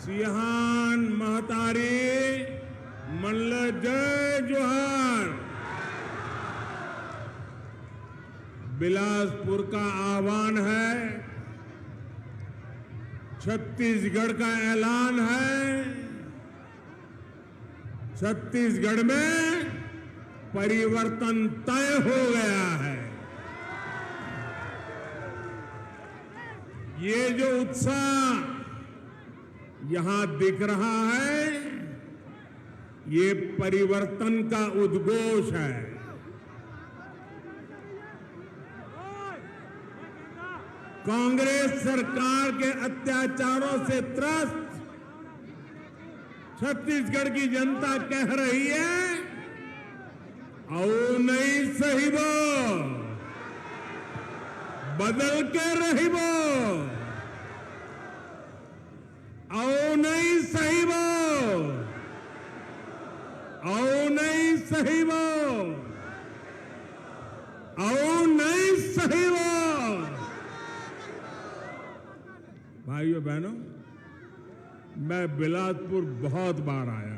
सिंहान महतारी मल्ल जय जोहार। बिलासपुर का आह्वान है, छत्तीसगढ़ का ऐलान है। छत्तीसगढ़ में परिवर्तन तय हो गया है। ये जो उत्साह यहां दिख रहा है, ये परिवर्तन का उद्घोष है। कांग्रेस सरकार के अत्याचारों से त्रस्त छत्तीसगढ़ की जनता कह रही है, आओ नहीं सही वो, बदल के रही वो, आओ नहीं सही वो, आओ नहीं सही वो, आओ नहीं सही वो। भाइयों बहनों, मैं बिलासपुर बहुत बार आया।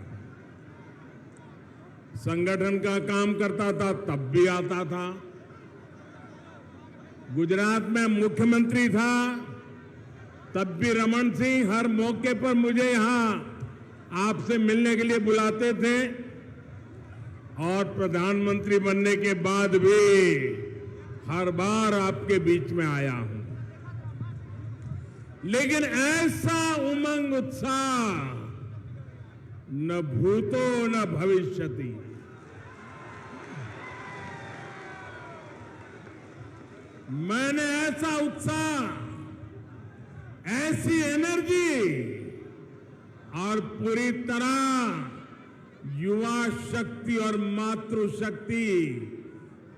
संगठन का काम करता था तब भी आता था। गुजरात में मुख्यमंत्री था तब भी रमन सिंह हर मौके पर मुझे यहां आपसे मिलने के लिए बुलाते थे, और प्रधानमंत्री बनने के बाद भी हर बार आपके बीच में आया हूं। लेकिन ऐसा उमंग उत्साह न भूतो न भविष्यति। मैंने ऐसा उत्साह, ऐसी एनर्जी और पूरी तरह युवा शक्ति और मातृशक्ति,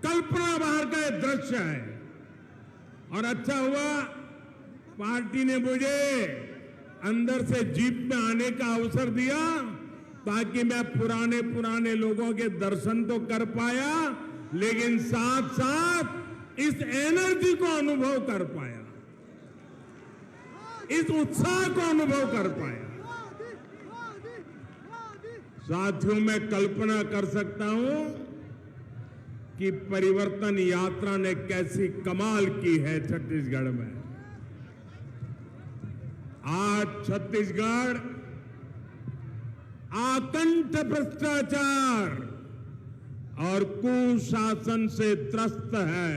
कल्पना बाहर का दृश्य है। और अच्छा हुआ पार्टी ने मुझे अंदर से जीप में आने का अवसर दिया, ताकि मैं पुराने लोगों के दर्शन तो कर पाया, लेकिन साथ साथ इस एनर्जी को अनुभव कर पाया, इस उत्साह को अनुभव कर पाया। साथियों, मैं कल्पना कर सकता हूं कि परिवर्तन यात्रा ने कैसी कमाल की है छत्तीसगढ़ में। आज छत्तीसगढ़ आकंठ भ्रष्टाचार और कुशासन से त्रस्त है।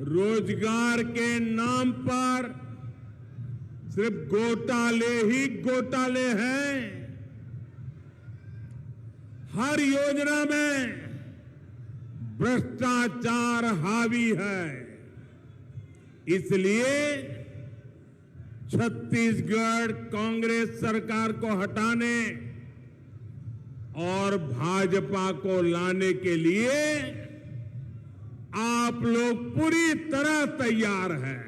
रोजगार के नाम पर सिर्फ घोटाले ही घोटाले हैं। हर योजना में भ्रष्टाचार हावी है। इसलिए छत्तीसगढ़ कांग्रेस सरकार को हटाने और भाजपा को लाने के लिए आप लोग पूरी तरह तैयार हैं।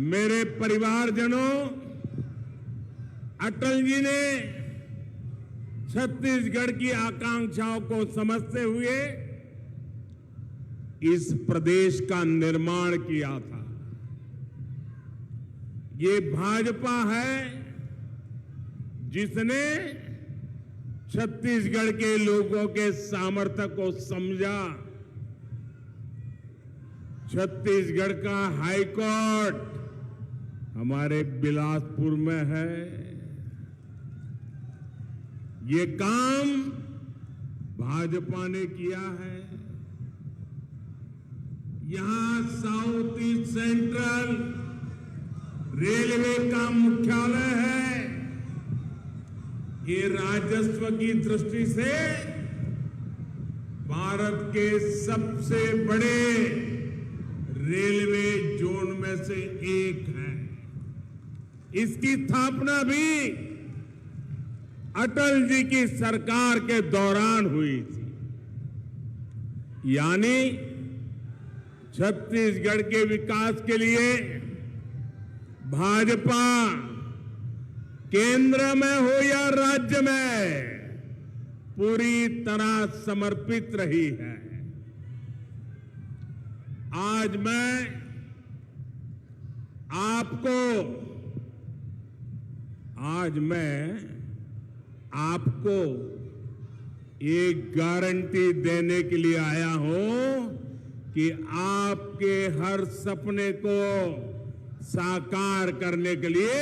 मेरे परिवारजनों, अटल जी ने छत्तीसगढ़ की आकांक्षाओं को समझते हुए इस प्रदेश का निर्माण किया था। ये भाजपा है जिसने छत्तीसगढ़ के लोगों के सामर्थ्य को समझा। छत्तीसगढ़ का हाईकोर्ट हमारे बिलासपुर में है। ये काम भाजपा ने किया है। यहां साउथ ईस्ट सेंट्रल रेलवे का मुख्यालय है। ये राजस्व की दृष्टि से भारत के सबसे बड़े रेलवे जोन में से एक है। इसकी स्थापना भी अटल जी की सरकार के दौरान हुई थी। यानी छत्तीसगढ़ के विकास के लिए भाजपा केंद्र में हो या राज्य में, पूरी तरह समर्पित रही है। आज मैं आपको एक गारंटी देने के लिए आया हूं कि आपके हर सपने को साकार करने के लिए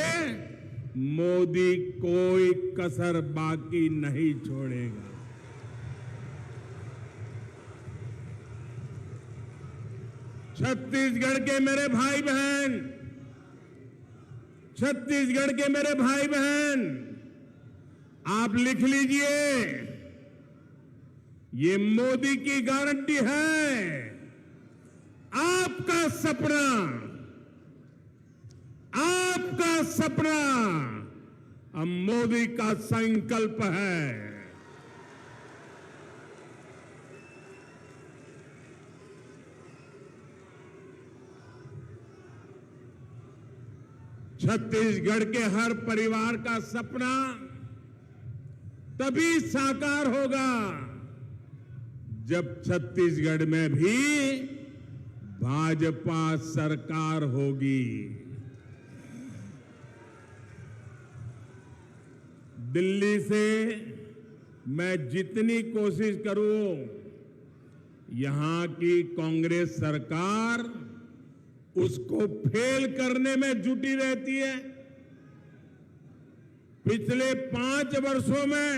मोदी कोई कसर बाकी नहीं छोड़ेगा। छत्तीसगढ़ के मेरे भाई बहन, छत्तीसगढ़ के मेरे भाई बहन, आप लिख लीजिए, ये मोदी की गारंटी है। आपका सपना, आपका सपना अब मोदी का संकल्प है। छत्तीसगढ़ के हर परिवार का सपना तभी साकार होगा जब छत्तीसगढ़ में भी भाजपा सरकार होगी। दिल्ली से मैं जितनी कोशिश करूं, यहां की कांग्रेस सरकार उसको फेल करने में जुटी रहती है। पिछले 5 वर्षों में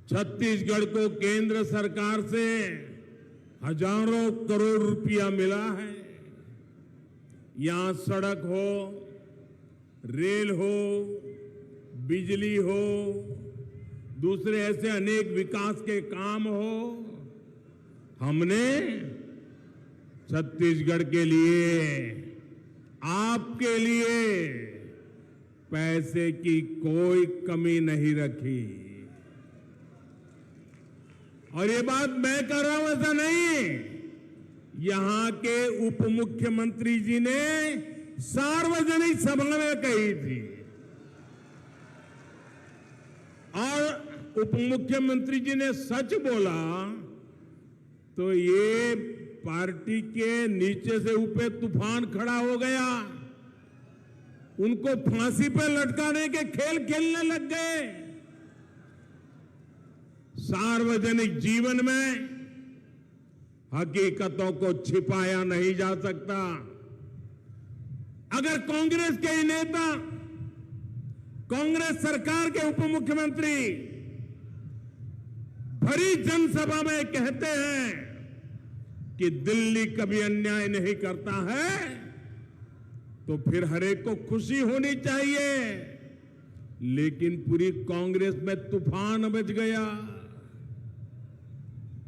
छत्तीसगढ़ को केंद्र सरकार से हजारों करोड़ रुपया मिला है। यहां सड़क हो, रेल हो, बिजली हो, दूसरे ऐसे अनेक विकास के काम हो, हमने छत्तीसगढ़ के लिए, आपके लिए पैसे की कोई कमी नहीं रखी। और ये बात मैं कर रहा हूं ऐसा नहीं, यहां के उप मुख्यमंत्री जी ने सार्वजनिक सभा में कही थी। और उप मुख्यमंत्री जी ने सच बोला तो ये पार्टी के नीचे से ऊपर तूफान खड़ा हो गया। उनको फांसी पर लटकाने के खेल खेलने लग गए। सार्वजनिक जीवन में हकीकतों को छिपाया नहीं जा सकता। अगर कांग्रेस के ही नेता, कांग्रेस सरकार के उप मुख्यमंत्री भरी जनसभा में कहते हैं कि दिल्ली कभी अन्याय नहीं करता है, तो फिर हर एक को खुशी होनी चाहिए। लेकिन पूरी कांग्रेस में तूफान मच गया।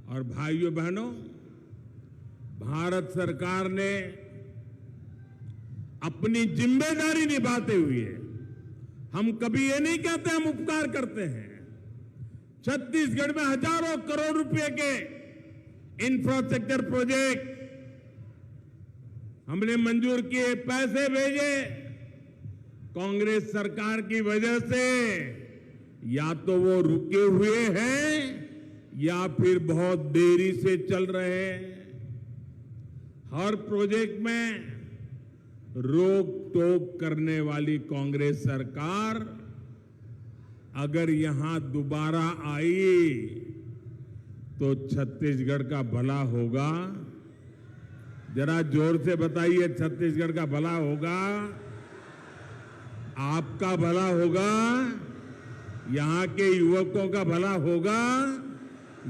और भाइयों बहनों, भारत सरकार ने अपनी जिम्मेदारी निभाते हुए, हम कभी ये नहीं कहते हम उपकार करते हैं, छत्तीसगढ़ में हजारों करोड़ रुपए के इंफ्रास्ट्रक्चर प्रोजेक्ट हमने मंजूर किए, पैसे भेजे। कांग्रेस सरकार की वजह से या तो वो रुके हुए हैं या फिर बहुत देरी से चल रहे हैं। हर प्रोजेक्ट में रोक टोक करने वाली कांग्रेस सरकार अगर यहां दोबारा आई तो छत्तीसगढ़ का भला होगा। जरा जोर से बताइए, छत्तीसगढ़ का भला होगा, आपका भला होगा, यहां के युवकों का भला होगा,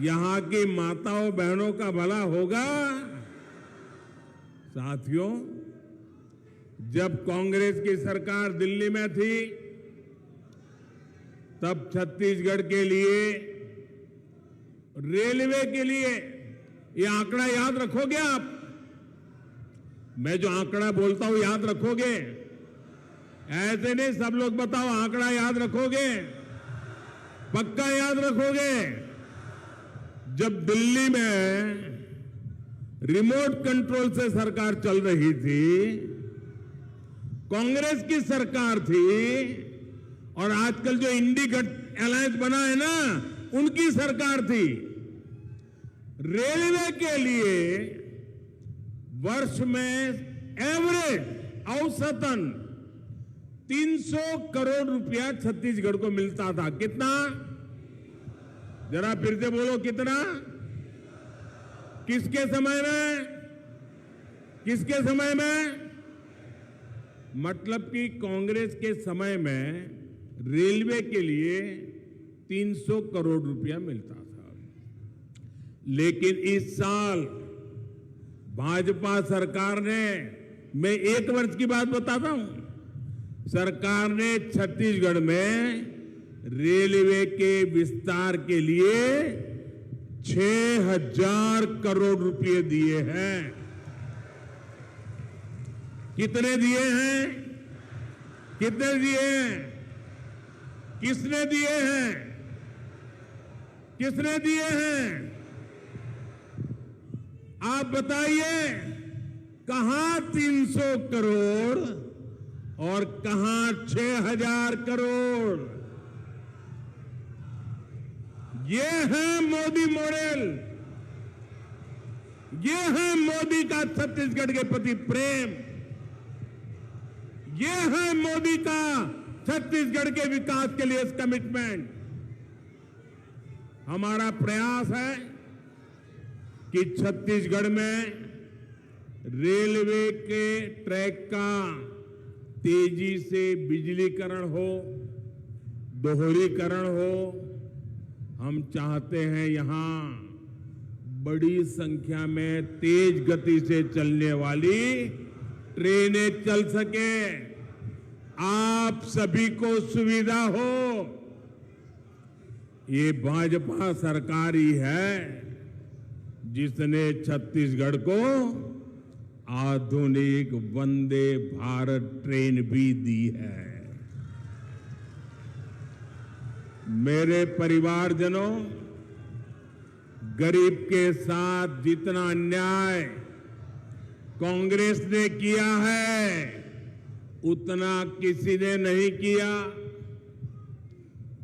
यहां की माताओं बहनों का भला होगा। साथियों, जब कांग्रेस की सरकार दिल्ली में थी तब छत्तीसगढ़ के लिए, रेलवे के लिए, ये आंकड़ा याद रखोगे आप? मैं जो आंकड़ा बोलता हूं याद रखोगे? ऐसे नहीं सब लोग बताओ, आंकड़ा याद रखोगे? पक्का याद रखोगे? जब दिल्ली में रिमोट कंट्रोल से सरकार चल रही थी, कांग्रेस की सरकार थी, और आजकल जो अलायंस बना है ना, उनकी सरकार थी। रेलवे के लिए वर्ष में एवरेज औसतन 300 करोड़ रुपया छत्तीसगढ़ को मिलता था। कितना? जरा फिर से बोलो, कितना? किसके समय में? किसके समय में? मतलब कि कांग्रेस के समय में रेलवे के लिए 300 करोड़ रुपया मिलता था। लेकिन इस साल भाजपा सरकार ने, मैं एक वर्ष की बात बताता हूं, सरकार ने छत्तीसगढ़ में रेलवे के विस्तार के लिए 6,000 करोड़ रुपए दिए हैं। कितने दिए हैं? कितने दिए हैं? किसने दिए हैं? किसने दिए हैं? आप बताइए, कहां 300 करोड़ और कहां 6,000 करोड़? ये है मोदी मॉडल, ये है मोदी का छत्तीसगढ़ के प्रति प्रेम, ये है मोदी का छत्तीसगढ़ के विकास के लिए कमिटमेंट। हमारा प्रयास है कि छत्तीसगढ़ में रेलवे के ट्रैक का तेजी से बिजलीकरण हो, दोहरीकरण हो। हम चाहते हैं यहां बड़ी संख्या में तेज गति से चलने वाली ट्रेनें चल सके, आप सभी को सुविधा हो। ये भाजपा सरकार ही है जिसने छत्तीसगढ़ को आधुनिक वंदे भारत ट्रेन भी दी है। मेरे परिवारजनों, गरीब के साथ जितना अन्याय कांग्रेस ने किया है उतना किसी ने नहीं किया।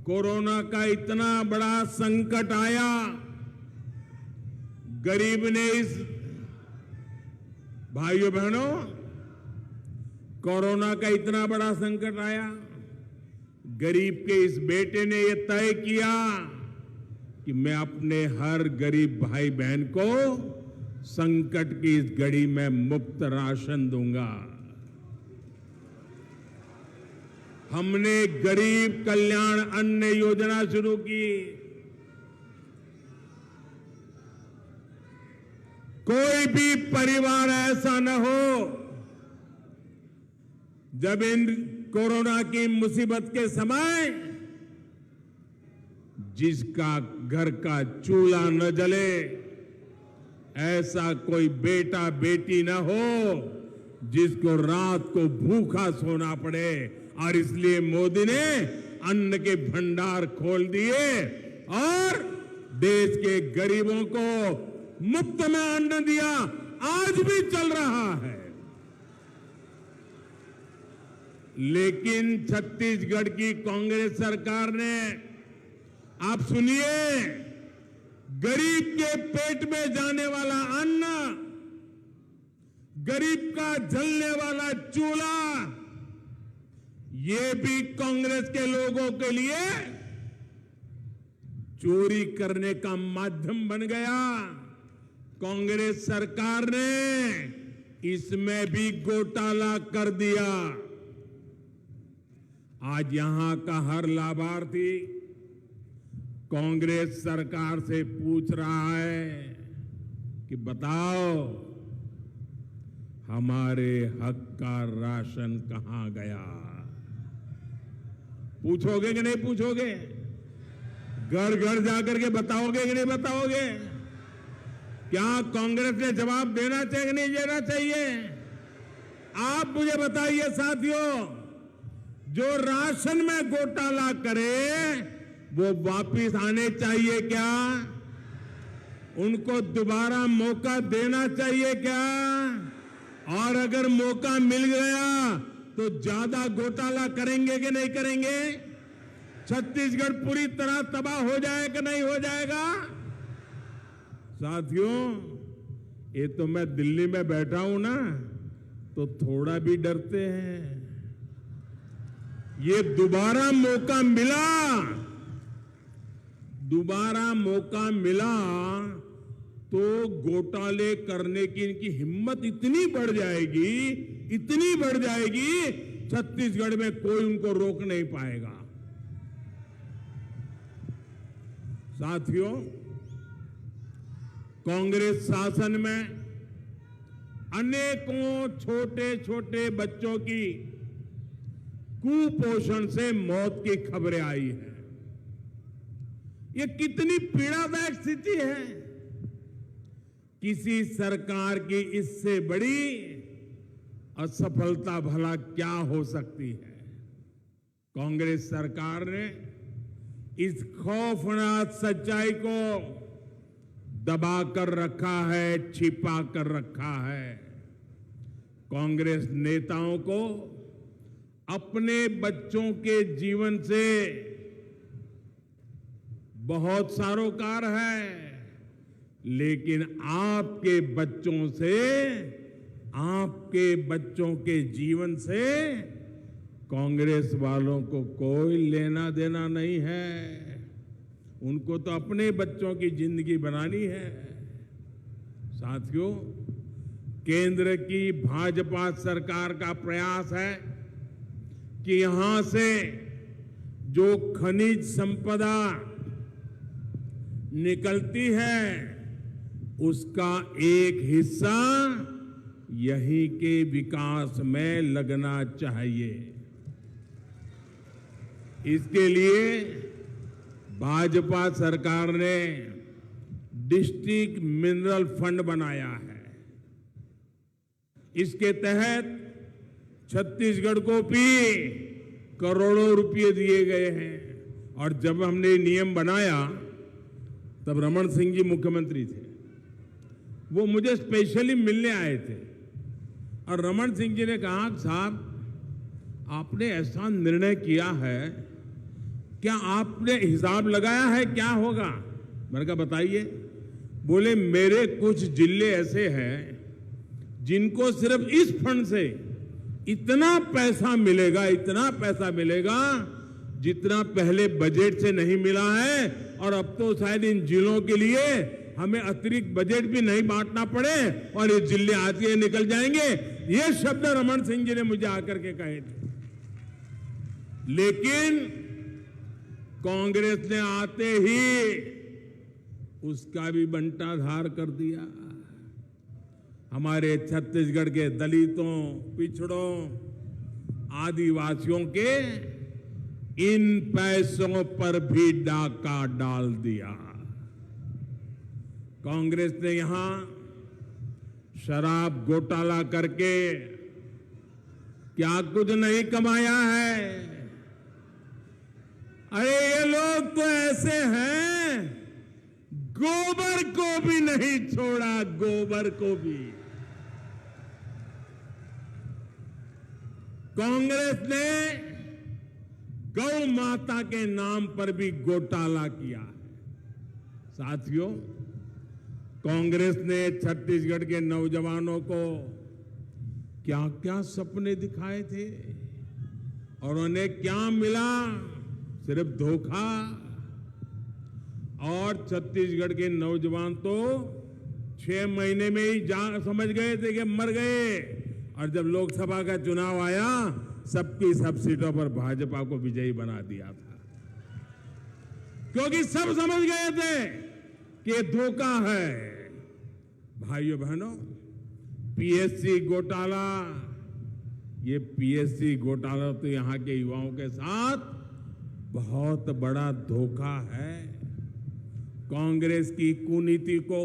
कोरोना का इतना बड़ा संकट आया, गरीब ने इस, भाइयों बहनों, कोरोना का इतना बड़ा संकट आया, गरीब के इस बेटे ने यह तय किया कि मैं अपने हर गरीब भाई बहन को संकट की इस घड़ी में मुफ्त राशन दूंगा। हमने गरीब कल्याण अन्न योजना शुरू की। कोई भी परिवार ऐसा न हो जब इन कोरोना की मुसीबत के समय जिसका घर का चूल्हा न जले, ऐसा कोई बेटा बेटी न हो जिसको रात को भूखा सोना पड़े। और इसलिए मोदी ने अन्न के भंडार खोल दिए और देश के गरीबों को मुफ्त में अन्न दिया। आज भी चल रहा है। लेकिन छत्तीसगढ़ की कांग्रेस सरकार ने, आप सुनिए, गरीब के पेट में जाने वाला अन्न, गरीब का जलने वाला चूल्हा, ये भी कांग्रेस के लोगों के लिए चोरी करने का माध्यम बन गया। कांग्रेस सरकार ने इसमें भी घोटाला कर दिया। आज यहां का हर लाभार्थी कांग्रेस सरकार से पूछ रहा है कि बताओ हमारे हक का राशन कहां गया। पूछोगे कि नहीं पूछोगे? घर घर जाकर के बताओगे कि नहीं बताओगे? क्या कांग्रेस ने जवाब देना चाहिए कि नहीं देना चाहिए? आप मुझे बताइए साथियों, जो राशन में घोटाला करे वो वापिस आने चाहिए क्या? उनको दोबारा मौका देना चाहिए क्या? और अगर मौका मिल गया तो ज्यादा घोटाला करेंगे कि नहीं करेंगे? छत्तीसगढ़ पूरी तरह तबाह हो जाएगा कि नहीं हो जाएगा? साथियों, ये तो मैं दिल्ली में बैठा हूं ना, तो थोड़ा भी डरते हैं। ये दोबारा मौका मिला तो घोटाले करने की इनकी हिम्मत इतनी बढ़ जाएगी, छत्तीसगढ़ में कोई उनको रोक नहीं पाएगा। साथियों, कांग्रेस शासन में अनेकों छोटे छोटे बच्चों की कुपोषण से मौत की खबरें आई हैं। ये कितनी पीड़ादायक स्थिति है। किसी सरकार की इससे बड़ी असफलता भला क्या हो सकती है? कांग्रेस सरकार ने इस खौफनाक सच्चाई को दबा कर रखा है, छिपा कर रखा है। कांग्रेस नेताओं को अपने बच्चों के जीवन से बहुत सरोकार है, लेकिन आपके बच्चों के जीवन से कांग्रेस वालों को कोई लेना देना नहीं है। उनको तो अपने बच्चों की जिंदगी बनानी है। साथियों, केंद्र की भाजपा सरकार का प्रयास है कि यहां से जो खनिज संपदा निकलती है उसका एक हिस्सा यहीं के विकास में लगना चाहिए। इसके लिए भाजपा सरकार ने डिस्ट्रिक्ट मिनरल फंड बनाया है। इसके तहत छत्तीसगढ़ को भी करोड़ों रुपए दिए गए हैं। और जब हमने नियम बनाया तब रमन सिंह जी मुख्यमंत्री थे। वो मुझे स्पेशली मिलने आए थे और रमन सिंह जी ने कहा, साहब आपने ऐसा निर्णय किया है, क्या आपने हिसाब लगाया है क्या होगा? मैंने कहा बताइए। बोले मेरे कुछ जिले ऐसे हैं जिनको सिर्फ इस फंड से इतना पैसा मिलेगा जितना पहले बजट से नहीं मिला है, और अब तो शायद इन जिलों के लिए हमें अतिरिक्त बजट भी नहीं बांटना पड़े और ये जिले आज के निकल जाएंगे। ये शब्द रमन सिंह जी ने मुझे आकर के कहे थे। लेकिन कांग्रेस ने आते ही उसका भी बंटाधार कर दिया। हमारे छत्तीसगढ़ के दलितों, पिछड़ों, आदिवासियों के इन पैसों पर भी डाका डाल दिया। कांग्रेस ने यहां शराब घोटाला करके क्या कुछ नहीं कमाया है। अरे ये लोग तो ऐसे हैं, गोबर को भी नहीं छोड़ा, गोबर को भी। कांग्रेस ने गौ माता के नाम पर भी घोटाला किया है। साथियों, कांग्रेस ने छत्तीसगढ़ के नौजवानों को क्या क्या सपने दिखाए थे और उन्हें क्या मिला? सिर्फ धोखा। और छत्तीसगढ़ के नौजवान तो 6 महीने में ही समझ गए थे कि मर गए। और जब लोकसभा का चुनाव आया, सबकी सब सीटों पर भाजपा को विजयी बना दिया था, क्योंकि सब समझ गए थे कि ये धोखा है। भाइयों बहनों, पीएससी घोटाला, ये पीएससी घोटाला तो यहां के युवाओं के साथ बहुत बड़ा धोखा है। कांग्रेस की कुनीति को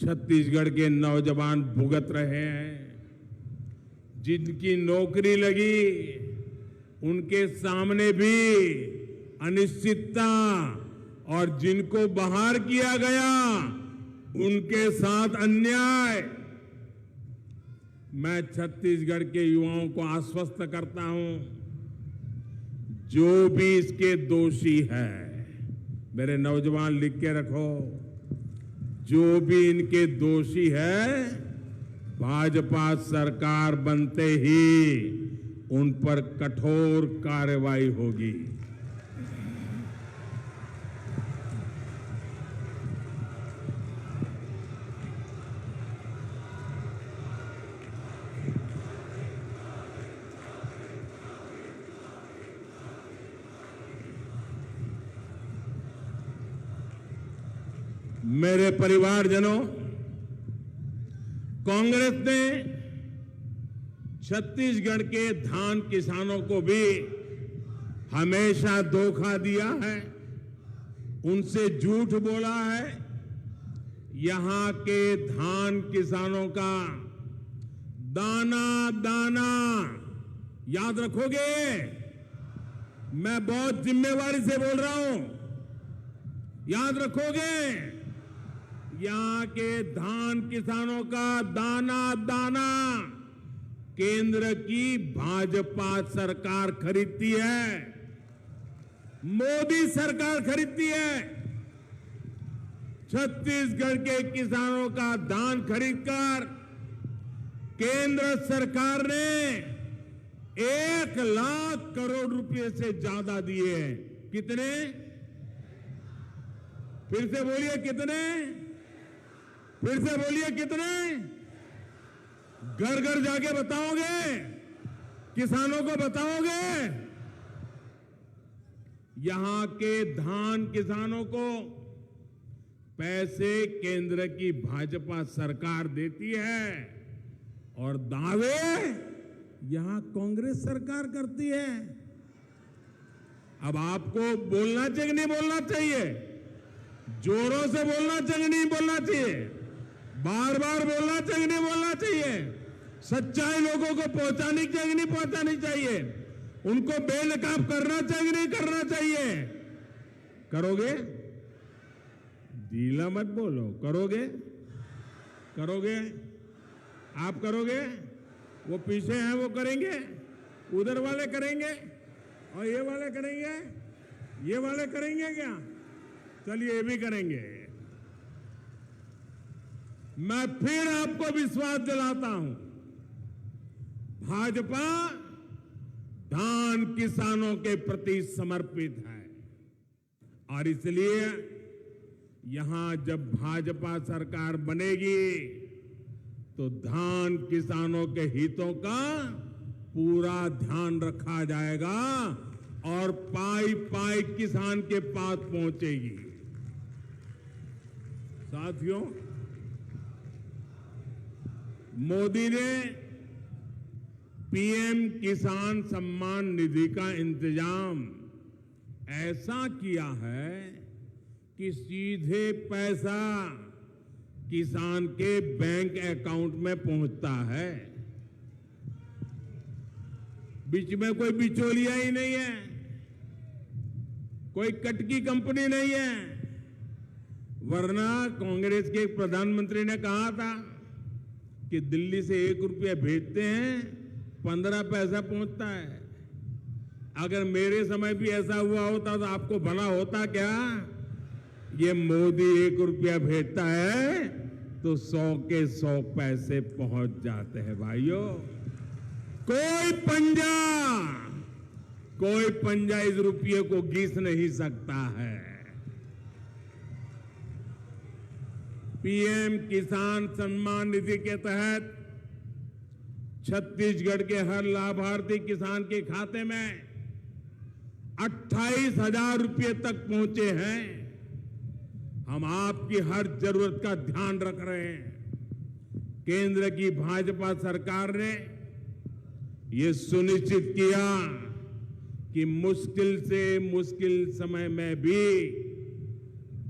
छत्तीसगढ़ के नौजवान भुगत रहे हैं। जिनकी नौकरी लगी उनके सामने भी अनिश्चितता, और जिनको बाहर किया गया उनके साथ अन्याय। मैं छत्तीसगढ़ के युवाओं को आश्वस्त करता हूं, जो भी इसके दोषी है, मेरे नौजवान लिख के रखो, जो भी इनके दोषी है, भाजपा सरकार बनते ही उन पर कठोर कार्रवाई होगी। मेरे परिवारजनों, कांग्रेस ने छत्तीसगढ़ के धान किसानों को भी हमेशा धोखा दिया है, उनसे झूठ बोला है। यहां के धान किसानों का दाना दाना याद रखोगे? मैं बहुत जिम्मेवारी से बोल रहा हूं, याद रखोगे? यहां के धान किसानों का दाना दाना केंद्र की भाजपा सरकार खरीदती है, मोदी सरकार खरीदती है। छत्तीसगढ़ के किसानों का धान खरीदकर केंद्र सरकार ने 1 लाख करोड़ रुपए से ज्यादा दिए हैं। कितने? फिर से बोलिए कितने? फिर से बोलिए कितने? घर घर जाके बताओगे? किसानों को बताओगे? यहां के धान किसानों को पैसे केंद्र की भाजपा सरकार देती है और दावे यहां कांग्रेस सरकार करती है। अब आपको बोलना चाहिए नहीं बोलना चाहिए? जोरों से बोलना चाहिए नहीं बोलना चाहिए? बार बार बोलना चाहिए नहीं बोलना चाहिए? सच्चाई लोगों को पहुंचानी चाहिए नहीं पहुंचानी चाहिए? उनको बेनकाब करना चाहिए नहीं करना चाहिए? करोगे? ढीला मत बोलो। करोगे? करोगे? आप करोगे? वो पीछे हैं वो करेंगे, उधर वाले करेंगे और ये वाले करेंगे, ये वाले करेंगे क्या? चलिए ये भी करेंगे। मैं फिर आपको विश्वास दिलाता हूं, भाजपा धान किसानों के प्रति समर्पित है और इसलिए यहां जब भाजपा सरकार बनेगी तो धान किसानों के हितों का पूरा ध्यान रखा जाएगा और पाई पाई किसान के पास पहुंचेगी। साथियों, मोदी ने पीएम किसान सम्मान निधि का इंतजाम ऐसा किया है कि सीधे पैसा किसान के बैंक अकाउंट में पहुंचता है। बीच में कोई बिचौलिया ही नहीं है, कोई कटकी कंपनी नहीं है। वरना कांग्रेस के एक प्रधानमंत्री ने कहा था कि दिल्ली से 1 रुपया भेजते हैं 15 पैसा पहुंचता है। अगर मेरे समय भी ऐसा हुआ होता तो आपको भला होता क्या? ये मोदी 1 रुपया भेजता है तो 100 के 100 पैसे पहुंच जाते हैं। भाइयों, कोई पंजा इस रुपये को घिस नहीं सकता है। पीएम किसान सम्मान निधि के तहत छत्तीसगढ़ के हर लाभार्थी किसान के खाते में 28,000 रुपये तक पहुंचे हैं। हम आपकी हर जरूरत का ध्यान रख रहे हैं। केंद्र की भाजपा सरकार ने ये सुनिश्चित किया कि मुश्किल से मुश्किल समय में भी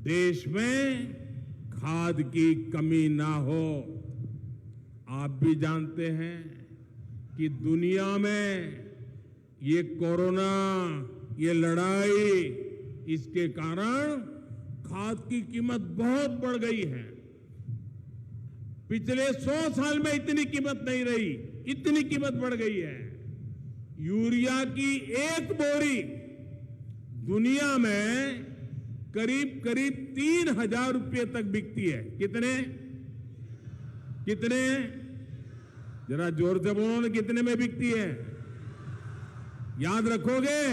देश में खाद की कमी ना हो। आप भी जानते हैं कि दुनिया में ये कोरोना, ये लड़ाई, इसके कारण खाद की कीमत बहुत बढ़ गई है। पिछले 100 साल में इतनी कीमत नहीं रही, इतनी कीमत बढ़ गई है। यूरिया की 1 बोरी दुनिया में करीब करीब 3,000 रुपये तक बिकती है। कितने कितने? जरा जोर से बोलो ना, कितने में बिकती है? याद रखोगे?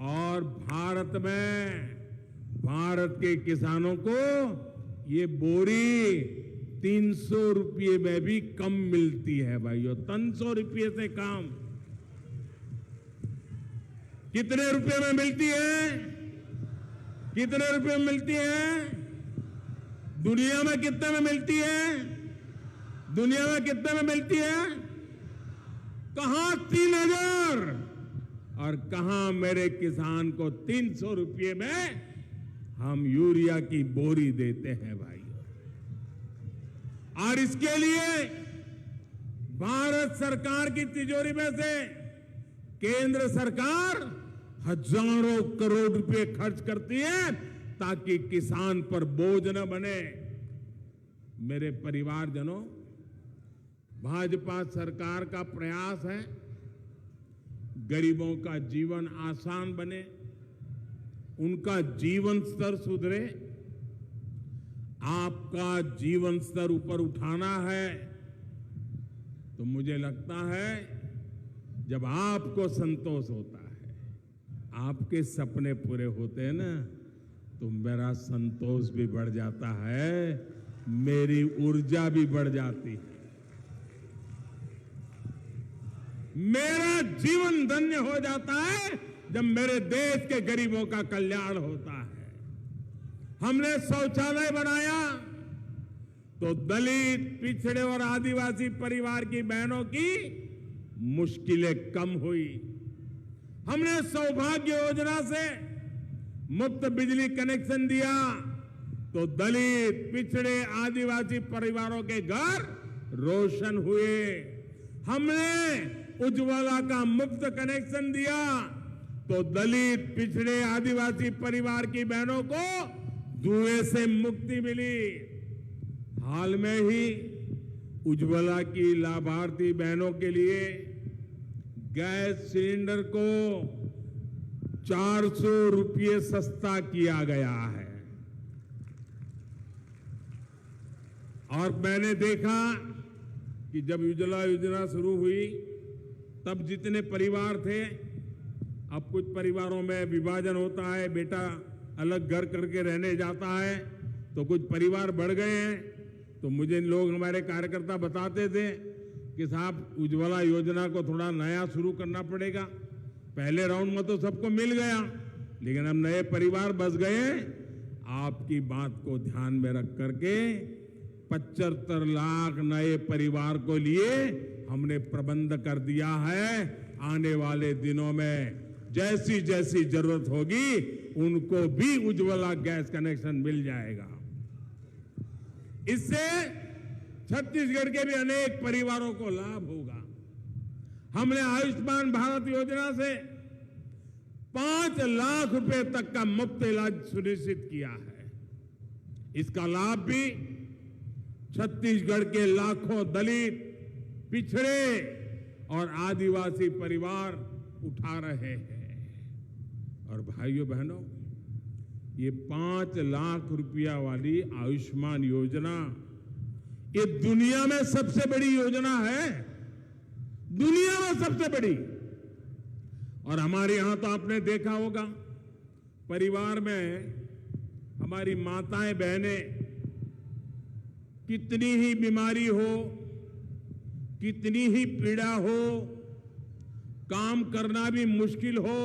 और भारत के किसानों को ये बोरी 300 रुपये में भी कम मिलती है भाइयों, 300 रुपये से कम। कितने रुपए में मिलती है? कितने रुपए में मिलती है? दुनिया में कितने में मिलती है? दुनिया में कितने में मिलती है? कहां 3,000 और कहां मेरे किसान को 300 रुपये में हम यूरिया की बोरी देते हैं भाई। और इसके लिए भारत सरकार की तिजोरी में से केंद्र सरकार हजारों करोड़ रुपए खर्च करती है ताकि किसान पर बोझ न बने। मेरे परिवारजनों, भाजपा सरकार का प्रयास है गरीबों का जीवन आसान बने, उनका जीवन स्तर सुधरे। आपका जीवन स्तर ऊपर उठाना है तो मुझे लगता है जब आपको संतोष होता है, आपके सपने पूरे होते हैं ना, तो मेरा संतोष भी बढ़ जाता है, मेरी ऊर्जा भी बढ़ जाती है, मेरा जीवन धन्य हो जाता है जब मेरे देश के गरीबों का कल्याण होता है। हमने शौचालय बनाया तो दलित, पिछड़े और आदिवासी परिवार की बहनों की मुश्किलें कम हुई। हमने सौभाग्य योजना से मुफ्त बिजली कनेक्शन दिया तो दलित, पिछड़े, आदिवासी परिवारों के घर रोशन हुए। हमने उज्ज्वला का मुफ्त कनेक्शन दिया तो दलित, पिछड़े, आदिवासी परिवार की बहनों को धुएं से मुक्ति मिली। हाल में ही उज्ज्वला की लाभार्थी बहनों के लिए गैस सिलेंडर को 400 रुपये सस्ता किया गया है। और मैंने देखा कि जब उज्ज्वला योजना शुरू हुई तब जितने परिवार थे, अब कुछ परिवारों में विभाजन होता है, बेटा अलग घर करके रहने जाता है, तो कुछ परिवार बढ़ गए हैं। तो मुझे लोग, हमारे कार्यकर्ता बताते थे कि साहब उज्ज्वला योजना को थोड़ा नया शुरू करना पड़ेगा। पहले राउंड में तो सबको मिल गया, लेकिन अब नए परिवार बस गए। आपकी बात को ध्यान में रख करके 75 लाख नए परिवार को लिए हमने प्रबंध कर दिया है। आने वाले दिनों में जैसी जैसी जरूरत होगी उनको भी उज्ज्वला गैस कनेक्शन मिल जाएगा। इससे छत्तीसगढ़ के भी अनेक परिवारों को लाभ होगा। हमने आयुष्मान भारत योजना से 5 लाख रुपए तक का मुफ्त इलाज सुनिश्चित किया है। इसका लाभ भी छत्तीसगढ़ के लाखों दलित, पिछड़े और आदिवासी परिवार उठा रहे हैं। और भाइयों बहनों, ये 5 लाख रुपया वाली आयुष्मान योजना ये दुनिया में सबसे बड़ी योजना है, दुनिया में सबसे बड़ी। और हमारे यहां तो आपने देखा होगा, परिवार में हमारी माताएं बहनें कितनी ही बीमारी हो, कितनी ही पीड़ा हो, काम करना भी मुश्किल हो,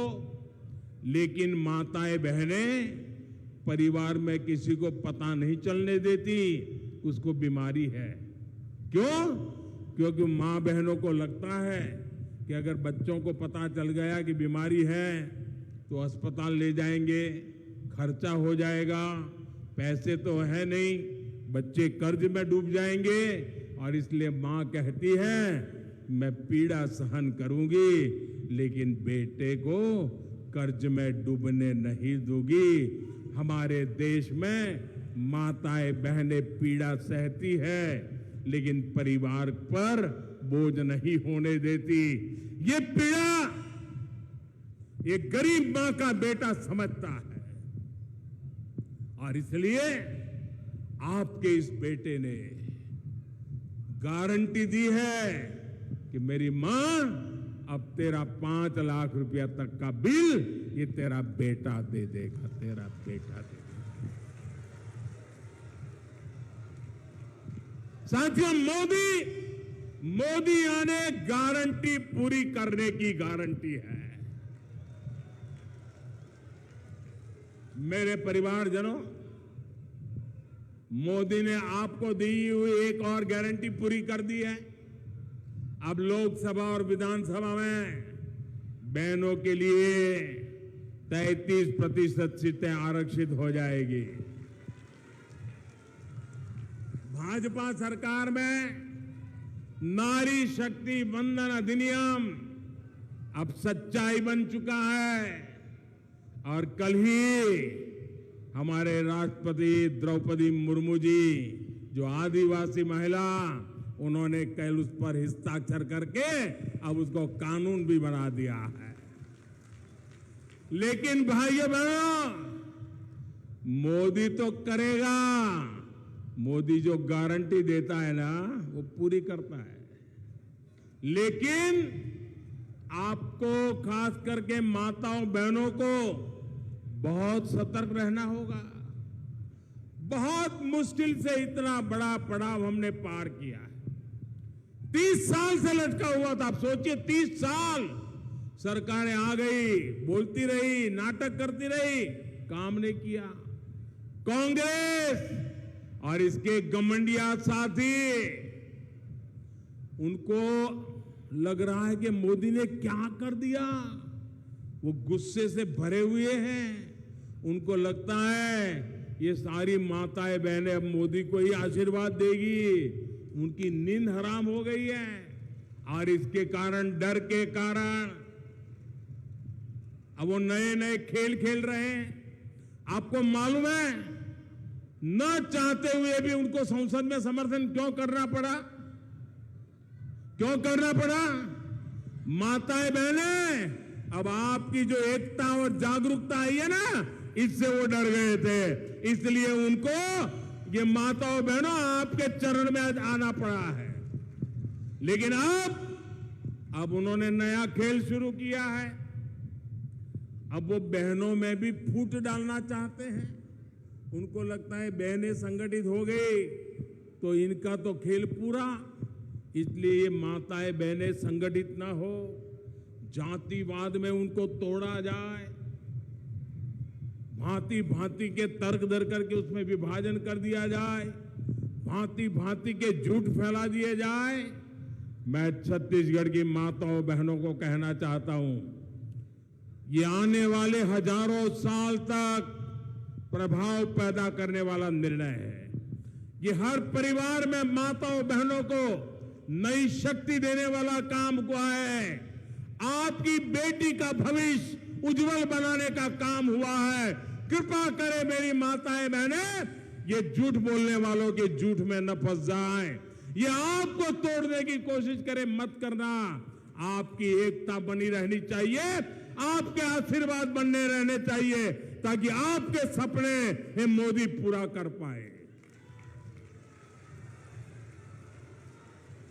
लेकिन माताएं बहनें परिवार में किसी को पता नहीं चलने देती उसको बीमारी है। क्यों? क्योंकि मां बहनों को लगता है कि अगर बच्चों को पता चल गया कि बीमारी है तो अस्पताल ले जाएंगे, खर्चा हो जाएगा, पैसे तो है नहीं, बच्चे कर्ज में डूब जाएंगे। और इसलिए मां कहती है मैं पीड़ा सहन करूंगी लेकिन बेटे को कर्ज में डूबने नहीं दूंगी। हमारे देश में माताएं बहनें पीड़ा सहती है लेकिन परिवार पर बोझ नहीं होने देती। ये गरीब मां का बेटा समझता है। और इसलिए आपके इस बेटे ने गारंटी दी है कि मेरी मां, अब तेरा 5 लाख रुपया तक का बिल ये तेरा बेटा दे देगा, तेरा बेटा दे देगा। साथियों, मोदी आने गारंटी पूरी करने की गारंटी है। मेरे परिवारजनों, मोदी ने आपको दी हुई एक और गारंटी पूरी कर दी है। अब लोकसभा और विधानसभा में बहनों के लिए 33% सीटें आरक्षित हो जाएगी। भाजपा सरकार में नारी शक्ति वंदन अधिनियम अब सच्चाई बन चुका है। और कल ही हमारे राष्ट्रपति द्रौपदी मुर्मू जी, जो आदिवासी महिला, उन्होंने कल उस पर हस्ताक्षर करके अब उसको कानून भी बना दिया है। लेकिन भाइयों बहनों, मोदी तो करेगा, मोदी जो गारंटी देता है ना वो पूरी करता है। लेकिन आपको, खास करके माताओं बहनों को बहुत सतर्क रहना होगा। बहुत मुश्किल से इतना बड़ा पड़ाव हमने पार किया है। 30 साल से लटका हुआ था। आप सोचिए, 30 साल सरकारें आ गई, बोलती रही, नाटक करती रही, काम नहीं किया। कांग्रेस और इसके घमंडिया साथी, उनको लग रहा है कि मोदी ने क्या कर दिया। वो गुस्से से भरे हुए हैं। उनको लगता है ये सारी माताएं बहनें अब मोदी को ही आशीर्वाद देगी। उनकी नींद हराम हो गई है। और इसके कारण, डर के कारण, अब वो नए नए खेल खेल रहे हैं। आपको मालूम है, न चाहते हुए भी उनको संसद में समर्थन क्यों करना पड़ा? क्यों करना पड़ा? माताएं बहनें, अब आपकी जो एकता और जागरूकता आई है ना, इससे वो डर गए थे। इसलिए उनको, ये माताओं बहनों, आपके चरण में आना पड़ा है। लेकिन अब उन्होंने नया खेल शुरू किया है। अब वो बहनों में भी फूट डालना चाहते हैं। उनको लगता है बहनें संगठित हो गई तो इनका तो खेल पूरा। इसलिए ये माताएं बहनें संगठित ना हो, जातिवाद में उनको तोड़ा जाए, भांति भांति के तर्क दर करके उसमें विभाजन कर दिया जाए, भांति भांति के झूठ फैला दिए जाए। मैं छत्तीसगढ़ की माताओं बहनों को कहना चाहता हूं, ये आने वाले हजारों साल तक प्रभाव पैदा करने वाला निर्णय है। ये हर परिवार में माताओं बहनों को नई शक्ति देने वाला काम हुआ है। आपकी बेटी का भविष्य उज्जवल बनाने का काम हुआ है। कृपा करें मेरी माताएं बहनें, ये झूठ बोलने वालों के झूठ में न फंस जाएं। ये आपको तोड़ने की कोशिश करें, मत करना। आपकी एकता बनी रहनी चाहिए, आपके आशीर्वाद बनने रहने चाहिए, ताकि आपके सपने ये मोदी पूरा कर पाए।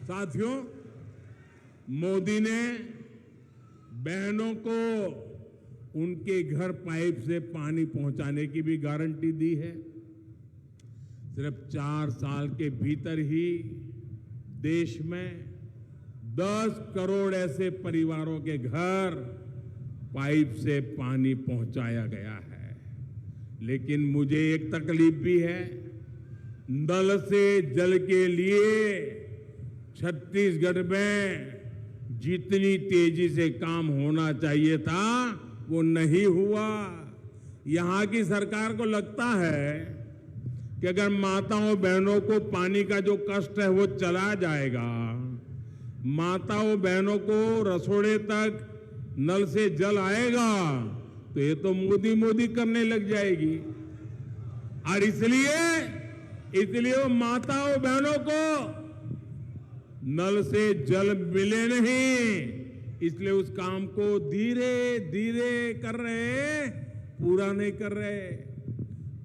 साथियों, मोदी ने बहनों को उनके घर पाइप से पानी पहुंचाने की भी गारंटी दी है। सिर्फ 4 साल के भीतर ही देश में 10 करोड़ ऐसे परिवारों के घर पाइप से पानी पहुंचाया गया है। लेकिन मुझे एक तकलीफ भी है, नल से जल के लिए छत्तीसगढ़ में जितनी तेजी से काम होना चाहिए था वो नहीं हुआ। यहां की सरकार को लगता है कि अगर माताओं बहनों को पानी का जो कष्ट है वो चला जाएगा, माताओं बहनों को रसोड़े तक नल से जल आएगा, तो ये तो मोदी मोदी करने लग जाएगी। और इसलिए वो माताओं बहनों को नल से जल मिले नहीं, इसलिए उस काम को धीरे धीरे कर रहे, पूरा नहीं कर रहे।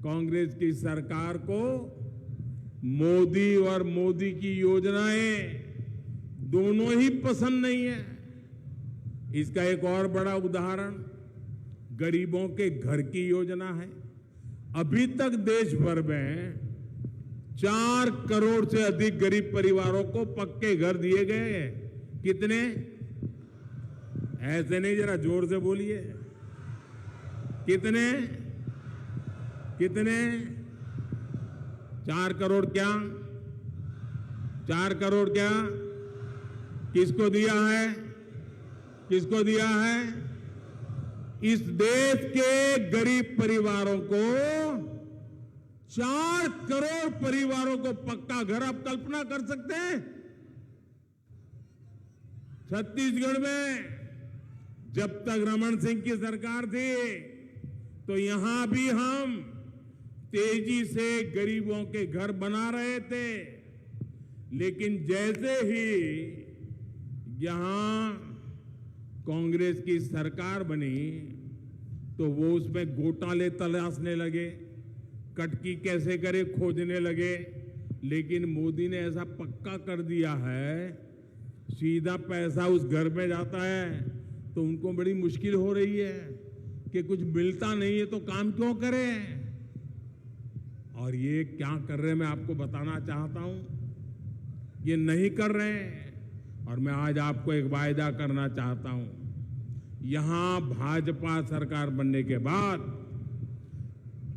कांग्रेस की सरकार को मोदी और मोदी की योजनाएं दोनों ही पसंद नहीं है। इसका एक और बड़ा उदाहरण गरीबों के घर की योजना है। अभी तक देश भर में 4 करोड़ से अधिक गरीब परिवारों को पक्के घर दिए गए हैं। कितने? ऐसे नहीं, जरा जोर से बोलिए। कितने? कितने? 4 करोड़ क्या? 4 करोड़ क्या? किसको दिया है? किसको दिया है? इस देश के गरीब परिवारों को, 4 करोड़ परिवारों को पक्का घर। आप कल्पना कर सकते हैं? छत्तीसगढ़ में जब तक रमन सिंह की सरकार थी तो यहां भी हम तेजी से गरीबों के घर बना रहे थे, लेकिन जैसे ही यहां कांग्रेस की सरकार बनी तो वो उसमें घोटाले तलाशने लगे, कटकी कैसे करे खोजने लगे। लेकिन मोदी ने ऐसा पक्का कर दिया है, सीधा पैसा उस घर में जाता है, तो उनको बड़ी मुश्किल हो रही है कि कुछ मिलता नहीं है तो काम क्यों करें। और ये क्या कर रहे हैं मैं आपको बताना चाहता हूं। ये नहीं कर रहे हैं। और मैं आज आपको एक वायदा करना चाहता हूं, यहां भाजपा सरकार बनने के बाद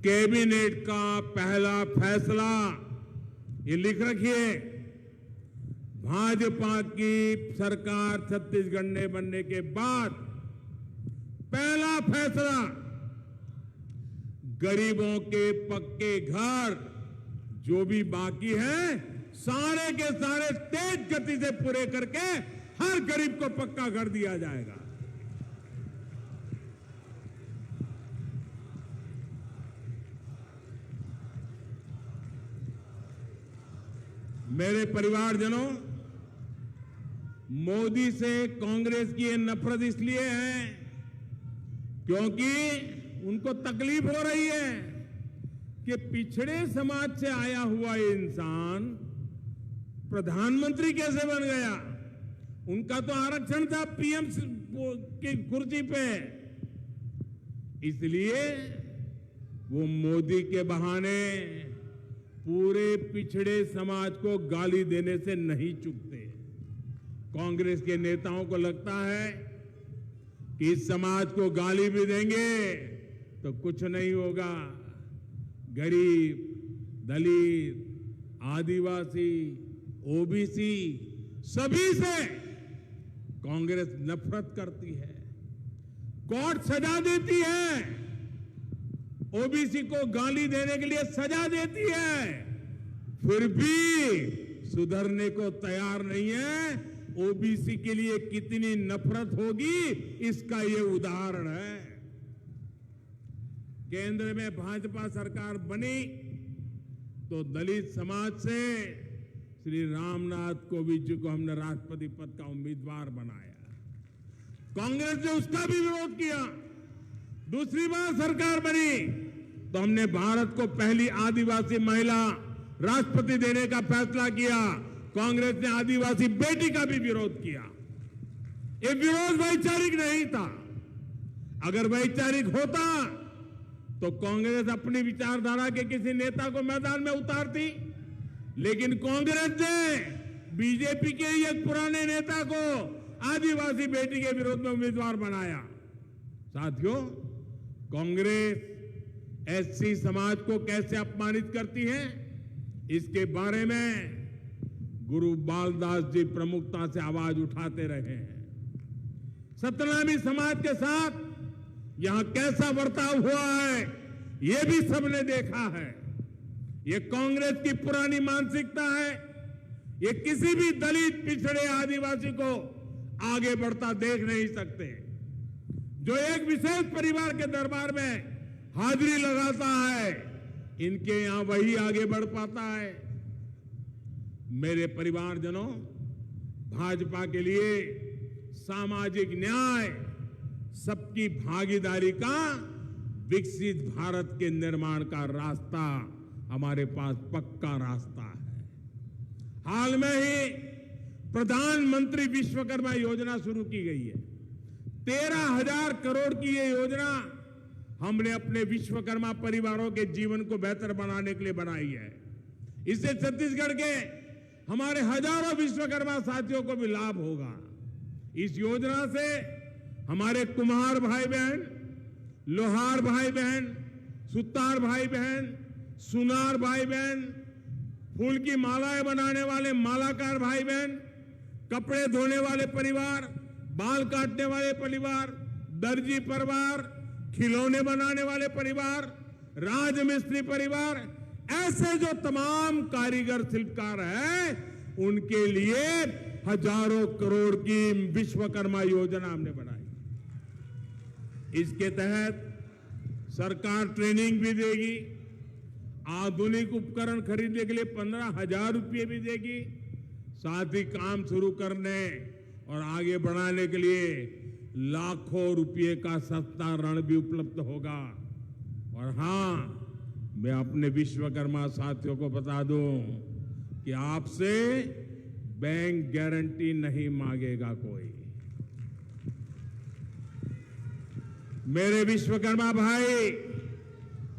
कैबिनेट का पहला फैसला, ये लिख रखिए, भाजपा की सरकार छत्तीसगढ़ में बनने के बाद पहला फैसला, गरीबों के पक्के घर जो भी बाकी है सारे के सारे तेज गति से पूरे करके हर गरीब को पक्का घर दिया जाएगा। मेरे परिवारजनों, मोदी से कांग्रेस की ये नफरत इसलिए है क्योंकि उनको तकलीफ हो रही है कि पिछड़े समाज से आया हुआ इंसान प्रधानमंत्री कैसे बन गया। उनका तो आरक्षण था पीएम की कुर्सी पे, इसलिए वो मोदी के बहाने पूरे पिछड़े समाज को गाली देने से नहीं चूकते। कांग्रेस के नेताओं को लगता है कि इस समाज को गाली भी देंगे तो कुछ नहीं होगा। गरीब, दलित, आदिवासी, ओबीसी सभी से कांग्रेस नफरत करती है, कोर्ट सजा देती है, ओबीसी को गाली देने के लिए सजा देती है, फिर भी सुधरने को तैयार नहीं है। ओबीसी के लिए कितनी नफरत होगी इसका ये उदाहरण है। केंद्र में भाजपा सरकार बनी तो दलित समाज से श्री रामनाथ कोविंद जी को हमने राष्ट्रपति पद का उम्मीदवार बनाया। कांग्रेस ने उसका भी विरोध किया। दूसरी बार सरकार बनी तो हमने भारत को पहली आदिवासी महिला राष्ट्रपति देने का फैसला किया। कांग्रेस ने आदिवासी बेटी का भी विरोध किया। ये विरोध वैचारिक नहीं था। अगर वैचारिक होता तो कांग्रेस अपनी विचारधारा के किसी नेता को मैदान में उतारती, लेकिन कांग्रेस ने बीजेपी के एक पुराने नेता को आदिवासी बेटी के विरोध में उम्मीदवार बनाया। साथियों, कांग्रेस एससी समाज को कैसे अपमानित करती है, इसके बारे में गुरु बालदास जी प्रमुखता से आवाज उठाते रहे हैं। सतनामी समाज के साथ यहां कैसा बर्ताव हुआ है यह भी सबने देखा है। यह कांग्रेस की पुरानी मानसिकता है। यह किसी भी दलित, पिछड़े, आदिवासी को आगे बढ़ता देख नहीं सकते। जो एक विशेष परिवार के दरबार में हाजिरी लगाता है, इनके यहां वही आगे बढ़ पाता है। मेरे परिवारजनों, भाजपा के लिए सामाजिक न्याय, सबकी भागीदारी का विकसित भारत के निर्माण का रास्ता हमारे पास पक्का रास्ता है। हाल में ही प्रधानमंत्री विश्वकर्मा योजना शुरू की गई है। 13,000 करोड़ की ये योजना हमने अपने विश्वकर्मा परिवारों के जीवन को बेहतर बनाने के लिए बनाई है। इससे छत्तीसगढ़ के हमारे हजारों विश्वकर्मा साथियों को भी लाभ होगा। इस योजना से हमारे कुम्हार भाई बहन, लोहार भाई बहन, सुतार भाई बहन, सुनार भाई बहन, फूल की मालाएं बनाने वाले मालाकार भाई बहन, कपड़े धोने वाले परिवार, बाल काटने वाले परिवार, दर्जी परिवार, खिलौने बनाने वाले परिवार, राजमिस्त्री परिवार, ऐसे जो तमाम कारीगर शिल्पकार हैं, उनके लिए हजारों करोड़ की विश्वकर्मा योजना हमने बनाई। इसके तहत सरकार ट्रेनिंग भी देगी, आधुनिक उपकरण खरीदने के लिए 15,000 रुपये भी देगी, साथ ही काम शुरू करने और आगे बढ़ाने के लिए लाखों रुपये का सस्ता ऋण भी उपलब्ध होगा। और हां, मैं अपने विश्वकर्मा साथियों को बता दूं कि आपसे बैंक गारंटी नहीं मांगेगा कोई। मेरे विश्वकर्मा भाई,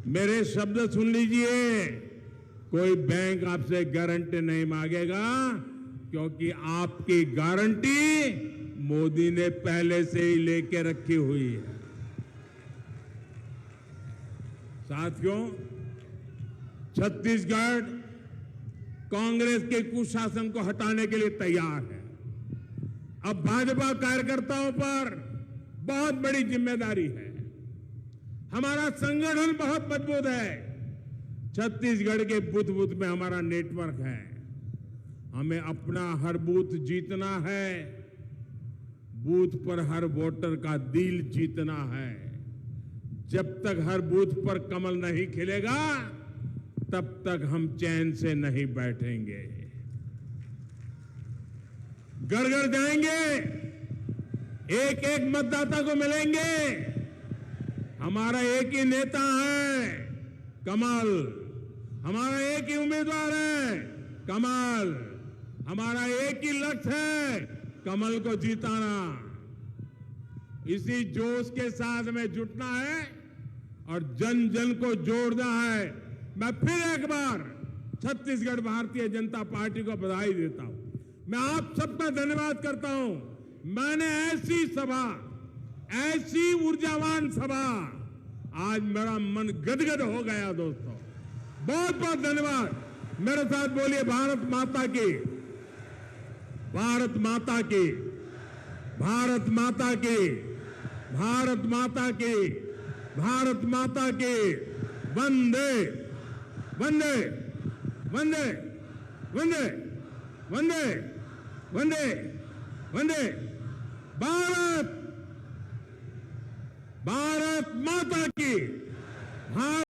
मेरे शब्द सुन लीजिए, कोई बैंक आपसे गारंटी नहीं मांगेगा, क्योंकि आपकी गारंटी मोदी ने पहले से ही लेके रखी हुई है। साथियों, छत्तीसगढ़ कांग्रेस के कुशासन को हटाने के लिए तैयार है। अब भाजपा कार्यकर्ताओं पर बहुत बड़ी जिम्मेदारी है। हमारा संगठन बहुत मजबूत है। छत्तीसगढ़ के बूथ बूथ में हमारा नेटवर्क है। हमें अपना हर बूथ जीतना है, बूथ पर हर वोटर का दिल जीतना है। जब तक हर बूथ पर कमल नहीं खिलेगा, तब तक हम चैन से नहीं बैठेंगे। घर घर जाएंगे, एक एक मतदाता को मिलेंगे। हमारा एक ही नेता है, कमल। हमारा एक ही उम्मीदवार है, कमल। हमारा एक ही लक्ष्य है, कमल को जीताना। इसी जोश के साथ में जुटना है और जन जन को जोड़ना है। मैं फिर एक बार छत्तीसगढ़ भारतीय जनता पार्टी को बधाई देता हूं। मैं आप सबका धन्यवाद करता हूं। मैंने ऐसी सभा, ऐसी ऊर्जावान सभा, आज मेरा मन गदगद हो गया। दोस्तों, बहुत बहुत धन्यवाद। मेरे साथ बोलिए, भारत माता की, भारत माता की, भारत माता की, भारत माता की, भारत माता की। वंदे वंदे वंदे वंदे वंदे वंदे वंदे। भारत, भारत माता की, भारत।